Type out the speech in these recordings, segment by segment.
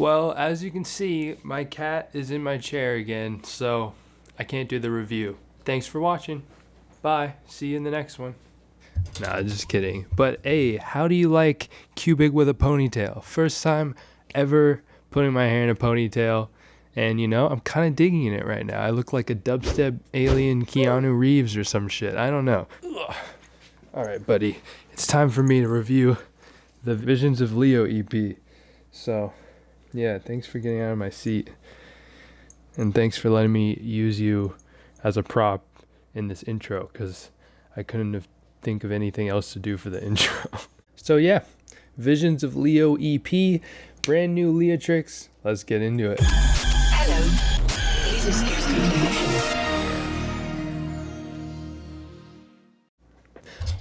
Well, as you can see, my cat is in my chair again, so I can't do the review. Thanks for watching. Bye. See you in the next one. Nah, just kidding. But hey, how do you like Cubic with a ponytail? First time ever putting my hair in a ponytail. And you know, I'm kind of digging it right now. I look like a dubstep alien Keanu Reeves or some shit. I don't know. Ugh. All right, buddy. It's time for me to review the Visions of Leo EP. So, yeah, thanks for getting out of my seat. And thanks for letting me use you as a prop in this intro, because I couldn't think of anything else to do for the intro. So yeah, Visions of Leo EP, brand new Leotrix. Let's get into it. Hello. Please excuse the interruption.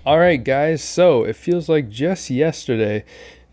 Alright guys, so it feels like just yesterday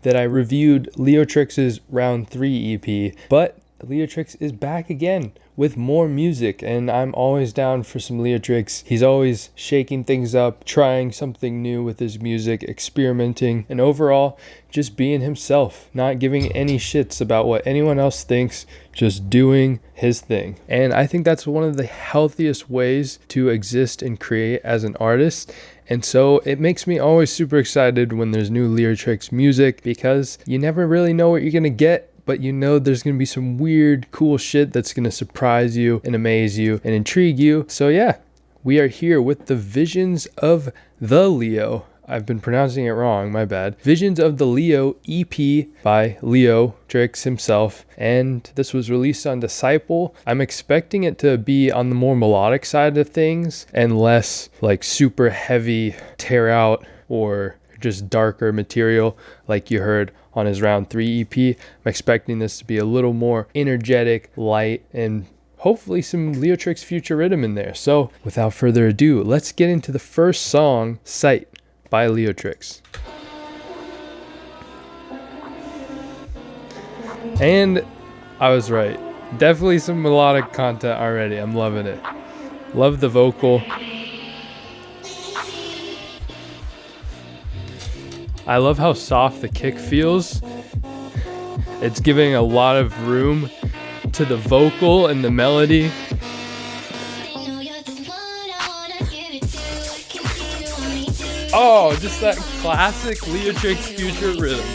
that I reviewed Leotrix's Round 3 EP, but Leotrix is back again with more music, and I'm always down for some Leotrix. He's always shaking things up, trying something new with his music, experimenting, and overall just being himself, not giving any shits about what anyone else thinks, just doing his thing. And I think that's one of the healthiest ways to exist and create as an artist. And so it makes me always super excited when there's new Leotrix music, because you never really know what you're gonna get, but you know there's gonna be some weird, cool shit that's gonna surprise you and amaze you and intrigue you. So yeah, we are here with the Visions of the Leo. I've been pronouncing it wrong, my bad. Visions of the Leo EP by Leotrix himself, and this was released on Disciple. I'm expecting it to be on the more melodic side of things and less like super heavy tear out or just darker material like you heard on his Round 3 EP. I'm expecting this to be a little more energetic, light, and hopefully some Leotrix future Riddim in there. So without further ado, let's get into the first song, Sight by Leotrix. And I was right. Definitely some melodic content already. I'm loving it. Love the vocal. I love how soft the kick feels. It's giving a lot of room to the vocal and the melody. Oh, just that classic Leotrix future rhythm.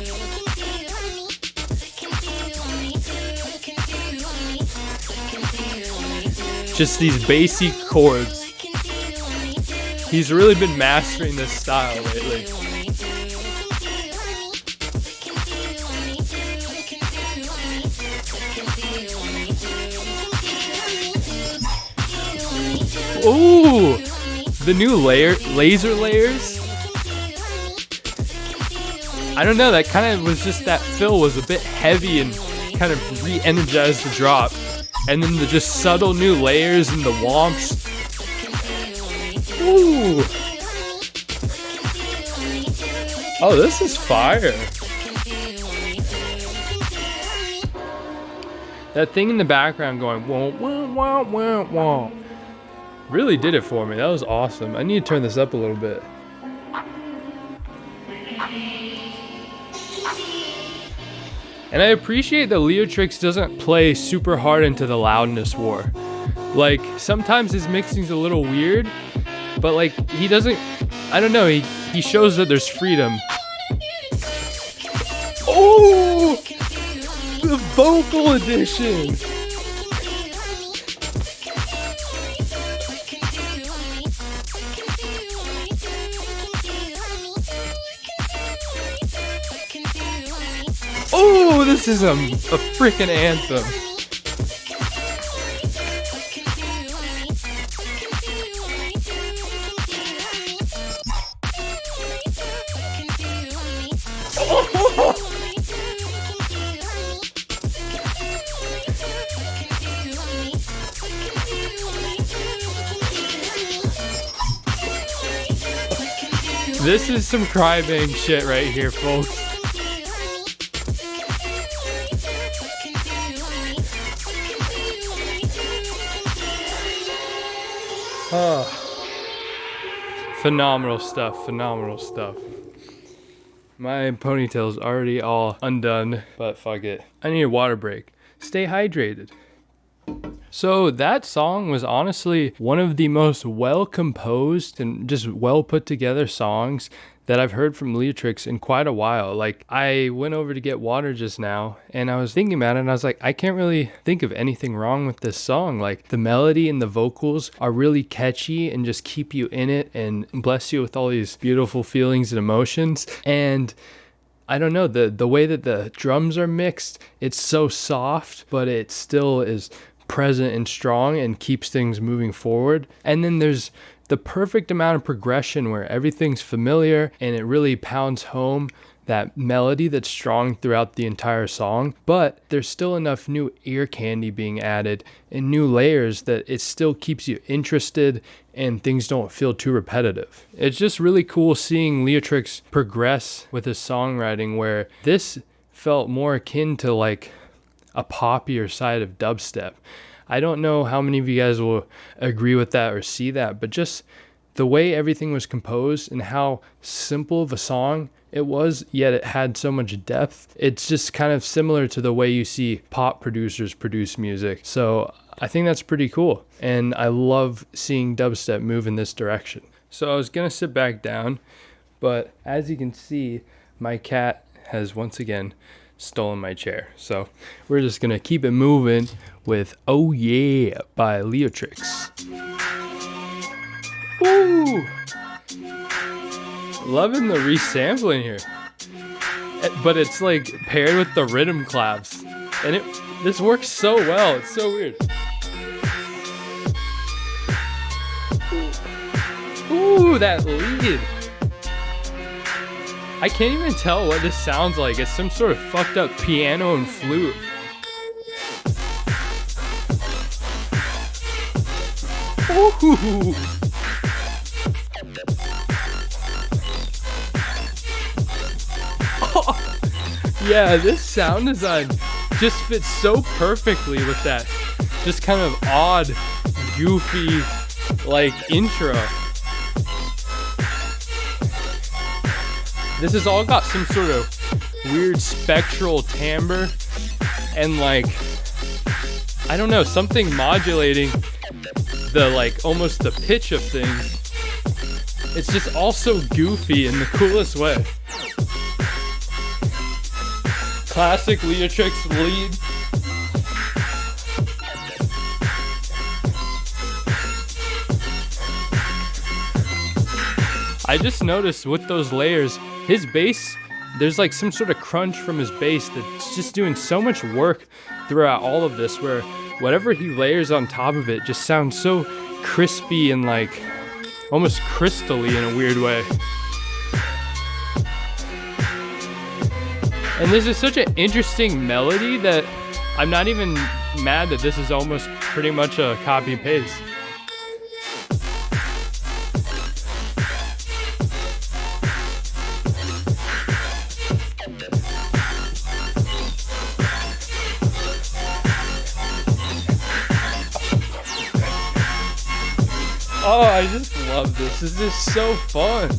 Just these bassy chords. He's really been mastering this style lately. Ooh, the new laser layers. I don't know, that kind of was just, that fill was a bit heavy and kind of re-energized the drop. And then the just subtle new layers and the womps. Ooh. Oh, this is fire. That thing in the background going wah, wah, wah, wah, wah, really did it for me. That was awesome. I need to turn this up a little bit. And I appreciate that Leotrix doesn't play super hard into the loudness war. Like, sometimes his mixing's a little weird, but like, he doesn't, I don't know, he shows that there's freedom. Oh! The vocal edition! Oh, this is a freaking anthem. This is some crybang shit right here, folks. Oh. Phenomenal stuff, phenomenal stuff. My ponytail's already all undone, but fuck it. I need a water break. Stay hydrated. So that song was honestly one of the most well composed and just well put together songs that I've heard from Leotrix in quite a while. Like, I went over to get water just now and I was thinking about it and I was like, I can't really think of anything wrong with this song. Like, the melody and the vocals are really catchy and just keep you in it and bless you with all these beautiful feelings and emotions. And I don't know, the way that the drums are mixed, it's so soft, but it still is present and strong and keeps things moving forward. And then there's the perfect amount of progression where everything's familiar and it really pounds home that melody that's strong throughout the entire song, but there's still enough new ear candy being added and new layers that it still keeps you interested and things don't feel too repetitive. It's just really cool seeing Leotrix progress with his songwriting, where this felt more akin to like a poppier side of dubstep. I don't know how many of you guys will agree with that or see that, but just the way everything was composed and how simple of a song it was, yet it had so much depth. It's just kind of similar to the way you see pop producers produce music. So I think that's pretty cool. And I love seeing dubstep move in this direction. So I was going to sit back down, but as you can see, my cat has once again stolen my chair. So we're just going to keep it moving with Oh Yeah by Leotrix. Woo! Loving the resampling here. But it's like paired with the Riddim claps. And this works so well. It's so weird. Ooh, that lead. I can't even tell what this sounds like. It's some sort of fucked up piano and flute. Ooh. Oh, yeah, this sound design just fits so perfectly with that just kind of odd, goofy, like, intro. This has all got some sort of weird spectral timbre and, like, I don't know, something modulating the, like, almost the pitch of things. It's just all so goofy in the coolest way. Classic Leotrix lead. I just noticed with those layers, his bass, there's like some sort of crunch from his bass that's just doing so much work throughout all of this, where whatever he layers on top of it just sounds so crispy and like almost crystally in a weird way. And this is such an interesting melody that I'm not even mad that this is almost pretty much a copy paste. Oh, I just love this. This is so fun.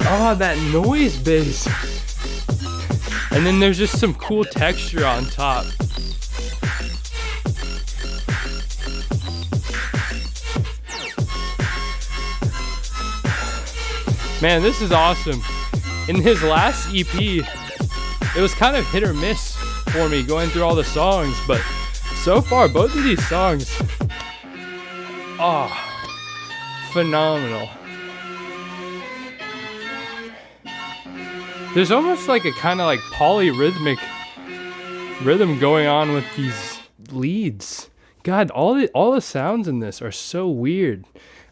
Oh, that noise bass. And then there's just some cool texture on top. Man, this is awesome. In his last EP, it was kind of hit or miss for me going through all the songs, but so far, both of these songs, phenomenal. There's almost like a kind of like polyrhythmic rhythm going on with these leads. God, all the sounds in this are so weird.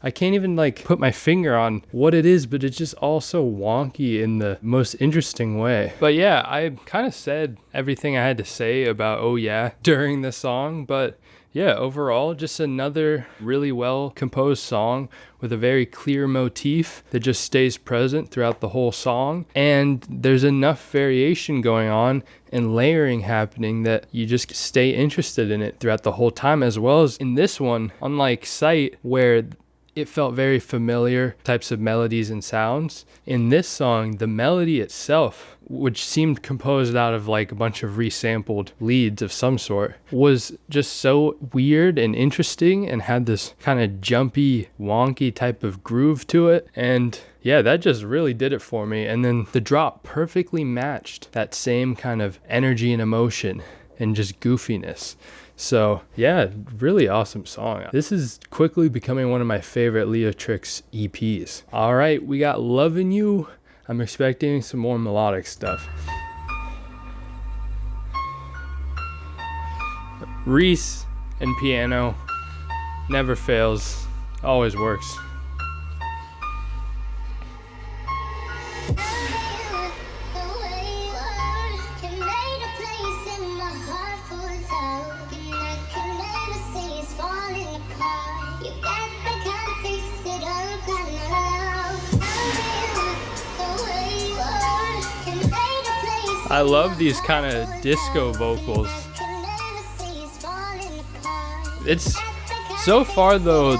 I can't even like put my finger on what it is, but it's just all so wonky in the most interesting way. But yeah, I kind of said everything I had to say about Oh Yeah during the song, but yeah, overall, just another really well composed song with a very clear motif that just stays present throughout the whole song. And there's enough variation going on and layering happening that you just stay interested in it throughout the whole time, as well as in this one, unlike Sight, where it felt very familiar types of melodies and sounds. In this song, the melody itself, which seemed composed out of like a bunch of resampled leads of some sort, was just so weird and interesting and had this kind of jumpy, wonky type of groove to it. And yeah, that just really did it for me. And then the drop perfectly matched that same kind of energy and emotion and just goofiness. So yeah, really awesome song. This is quickly becoming one of my favorite Leotrix EPs. All right, we got Lovin U. I'm expecting some more melodic stuff. Reese and piano never fails, always works. I love these kind of disco vocals. It's so far though,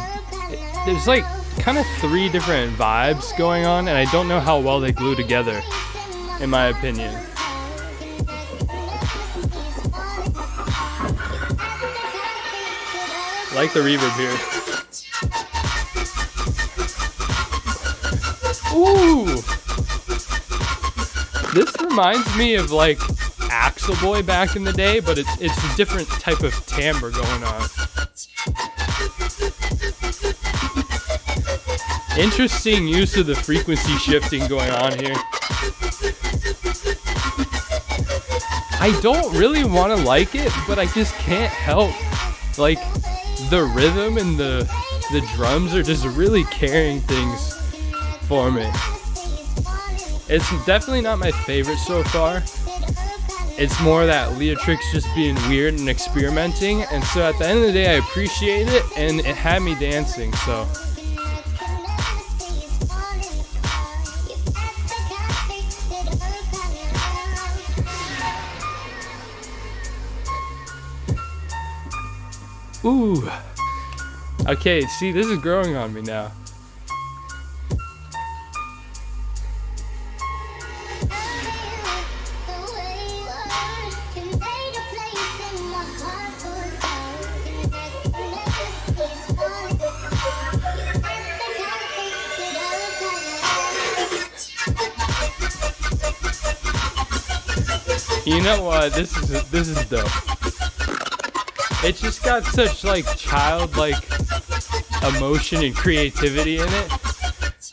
there's like kind of 3 different vibes going on, and I don't know how well they glue together, in my opinion. Like the reverb here. Ooh! This reminds me of like Axel Boy back in the day, but it's a different type of timbre going on. Interesting use of the frequency shifting going on here. I don't really want to like it, but I just can't help. Like, the rhythm and the drums are just really carrying things for me. It's definitely not my favorite so far. It's more that Leotrix just being weird and experimenting, and so at the end of the day I appreciate it, and it had me dancing, so. Ooh. Okay, see, this is growing on me now. You know what? This is dope. It's just got such like childlike emotion and creativity in it.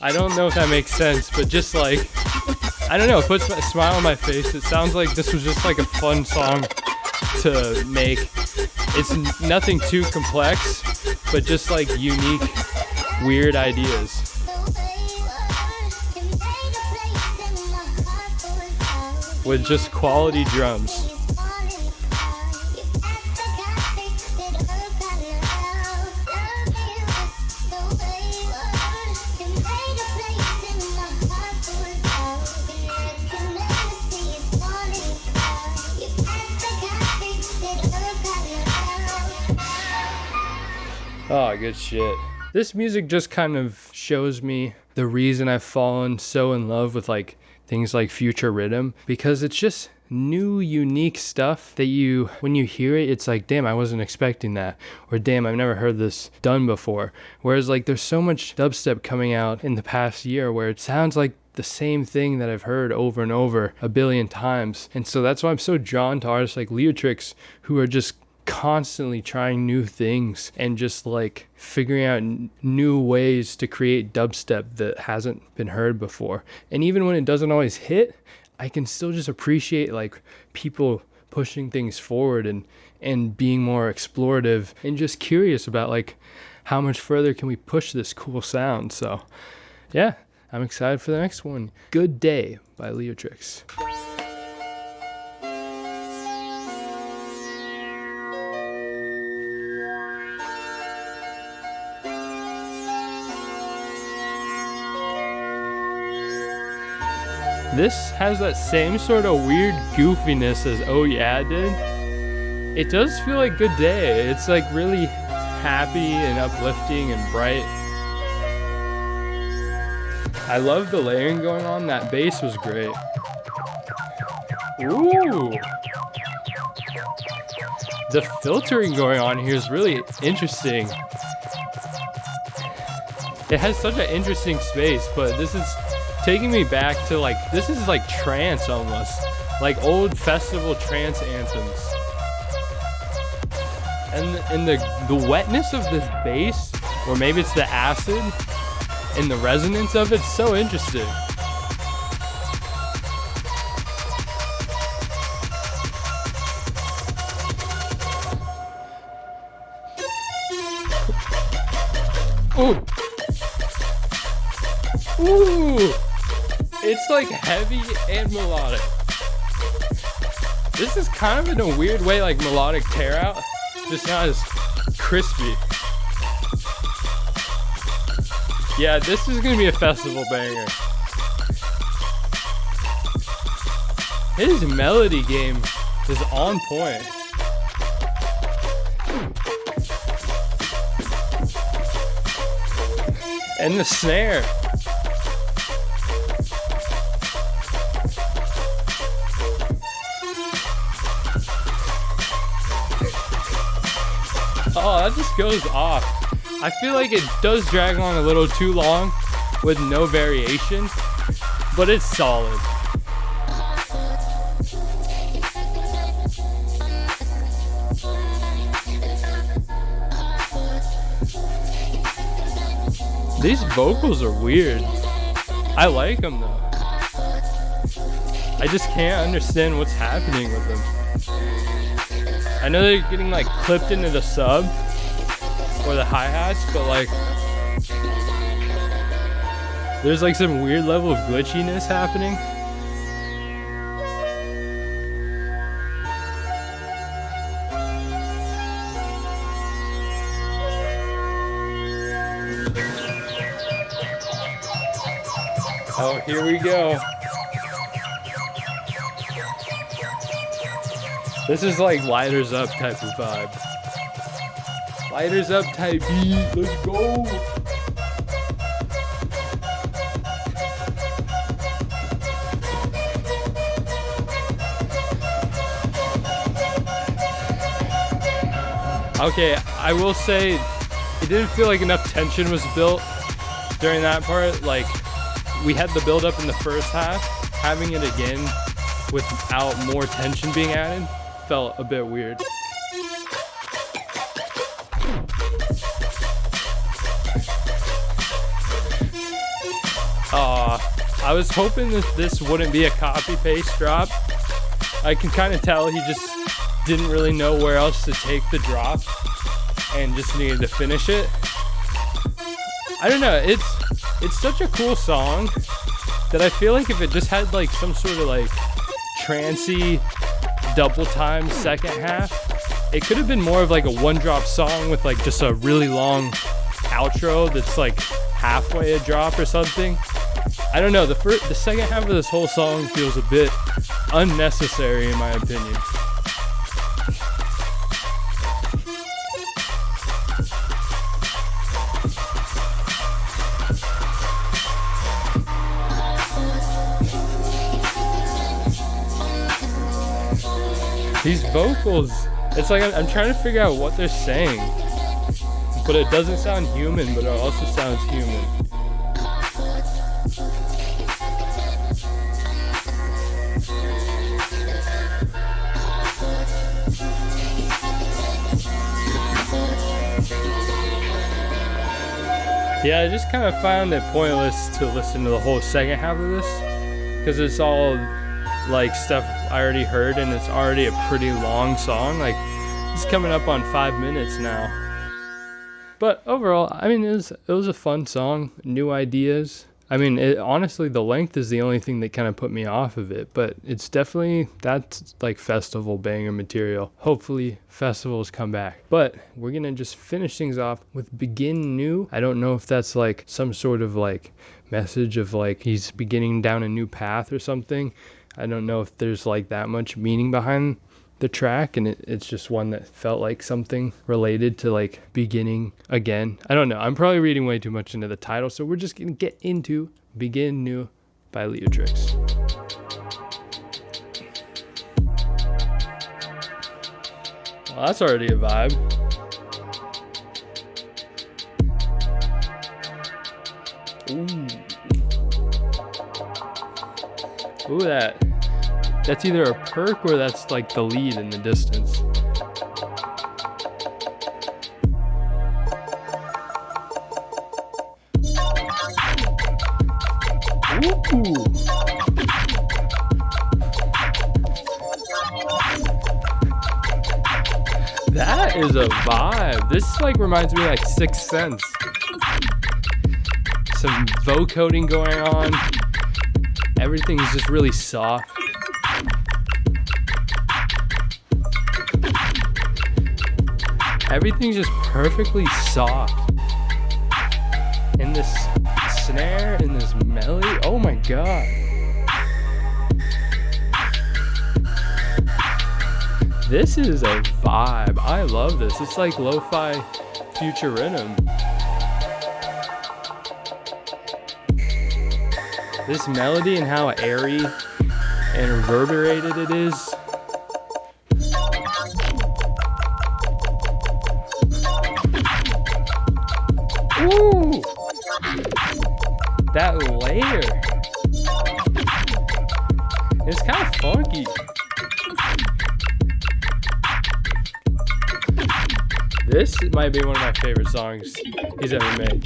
I don't know if that makes sense, but just like, I don't know, it puts a smile on my face. It sounds like this was just like a fun song to make. It's nothing too complex, but just like unique, weird ideas. With just quality drums. Oh, good shit. This music just kind of shows me the reason I've fallen so in love with like things like future Riddim, because it's just new, unique stuff that when you hear it, it's like, damn, I wasn't expecting that, or damn, I've never heard this done before. Whereas like there's so much dubstep coming out in the past year where it sounds like the same thing that I've heard over and over a billion times. And so that's why I'm so drawn to artists like Leotrix, who are just constantly trying new things and just like figuring out new ways to create dubstep that hasn't been heard before. And even when it doesn't always hit, I can still just appreciate like people pushing things forward and being more explorative and just curious about like how much further can we push this cool sound. So yeah, I'm excited for the next one. Good Day by Leotrix. This has that same sort of weird goofiness as Oh Yeah did. It does feel like Good Day. It's like really happy and uplifting and bright. I love the layering going on. That bass was great. Ooh. The filtering going on here is really interesting. It has such an interesting space, but this is taking me back to like, this is like trance almost. Like old festival trance anthems. And the wetness of this bass, or maybe it's the acid, and the resonance of it's so interesting. Ooh. Ooh. It's like heavy and melodic. This is kind of in a weird way like melodic tear out, just not as crispy. Yeah, this is gonna be a festival banger. His melody game is on point. And the snare. Oh, that just goes off. I feel like it does drag on a little too long with no variation, but it's solid. These vocals are weird. I like them though. I just can't understand what's happening with them. I know they're getting like clipped into the sub or the hi-hats, but like there's like some weird level of glitchiness happening. Oh, here we go. This is like lighters up type of vibe. Lighters up type beat. Let's go. Okay, I will say it didn't feel like enough tension was built during that part. Like, we had the build up in the first half. Having it again without more tension being added felt a bit weird. I was hoping that this wouldn't be a copy paste drop. I can kind of tell he just didn't really know where else to take the drop and just needed to finish it. I don't know, it's such a cool song that I feel like if it just had like some sort of like trancey double time second half, it could have been more of like a one drop song with like just a really long outro that's like halfway a drop or something. I don't know, the second half of this whole song feels a bit unnecessary in my opinion. These vocals, it's like I'm trying to figure out what they're saying, but it doesn't sound human, but it also sounds human. Yeah, I just kind of found it pointless to listen to the whole second half of this because it's all like stuff I already heard and it's already a pretty long song. Like, it's coming up on 5 minutes now. But overall, I mean, it was a fun song, new ideas. I mean, honestly, the length is the only thing that kind of put me off of it, but it's definitely, that's like festival banger material. Hopefully festivals come back. But we're going to just finish things off with Begin New. I don't know if that's like some sort of like message of like he's beginning down a new path or something. I don't know if there's like that much meaning behind the track, and it's just one that felt like something related to like beginning again. I don't know. I'm probably reading way too much into the title, so we're just gonna get into Begin New by Leotrix. Well, that's already a vibe. Ooh, that's either a perk or that's like the lead in the distance. Ooh. That is a vibe. This like reminds me of like Sixth Sense. Some vocoding going on. Everything's just really soft. Everything's just perfectly soft. And this snare and this melody, oh my god. This is a vibe. I love this. It's like lo-fi future rhythm. This melody and how airy and reverberated it is. Ooh! That layer. It's kind of funky. This might be one of my favorite songs he's ever made.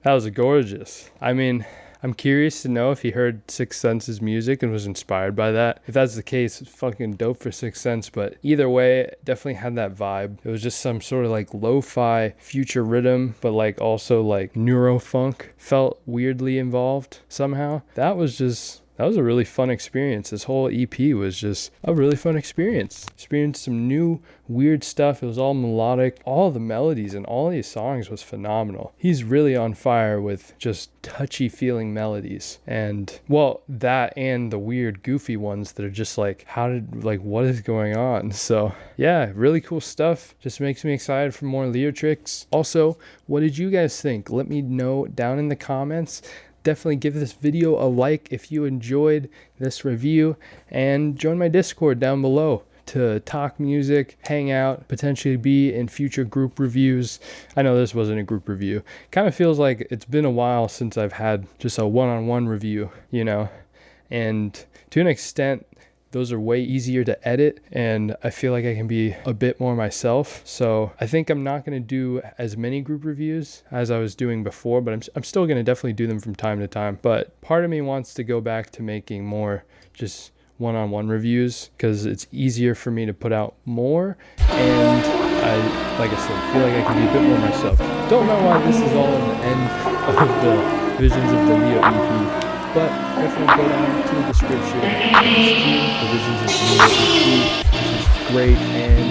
That was gorgeous. I mean, I'm curious to know if he heard Sixth Sense's music and was inspired by that. If that's the case, it's fucking dope for Sixth Sense. But either way, it definitely had that vibe. It was just some sort of like lo-fi future rhythm, but like also like neurofunk felt weirdly involved somehow. That was a really fun experience. This whole EP was just a really fun experience. Experienced some new weird stuff. It was all melodic. All the melodies in all these songs was phenomenal. He's really on fire with just touchy feeling melodies. And well, that and the weird goofy ones that are just like, what is going on? So yeah, really cool stuff. Just makes me excited for more Leotrix. Also, what did you guys think? Let me know down in the comments. Definitely give this video a like if you enjoyed this review, and join my Discord down below to talk music, hang out, potentially be in future group reviews. I know this wasn't a group review. Kind of feels like it's been a while since I've had just a one-on-one review, you know, and to an extent, those are way easier to edit, and I feel like I can be a bit more myself. So I think I'm not going to do as many group reviews as I was doing before, but I'm still going to definitely do them from time to time. But part of me wants to go back to making more just one-on-one reviews because it's easier for me to put out more, and I, like I said, feel like I can be a bit more myself. Don't know why this is all in the end of the Visions of the Leo EP. But definitely go down to the description. The Visions of the Leo EP, which is great. And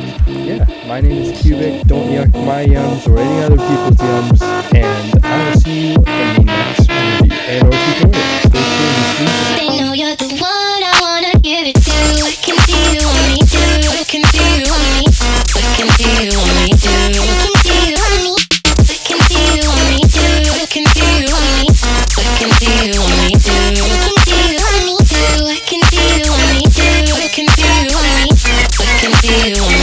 yeah, my name is Qbik. Don't yuck my yums or any other people's yums. And I will see you in the next review. And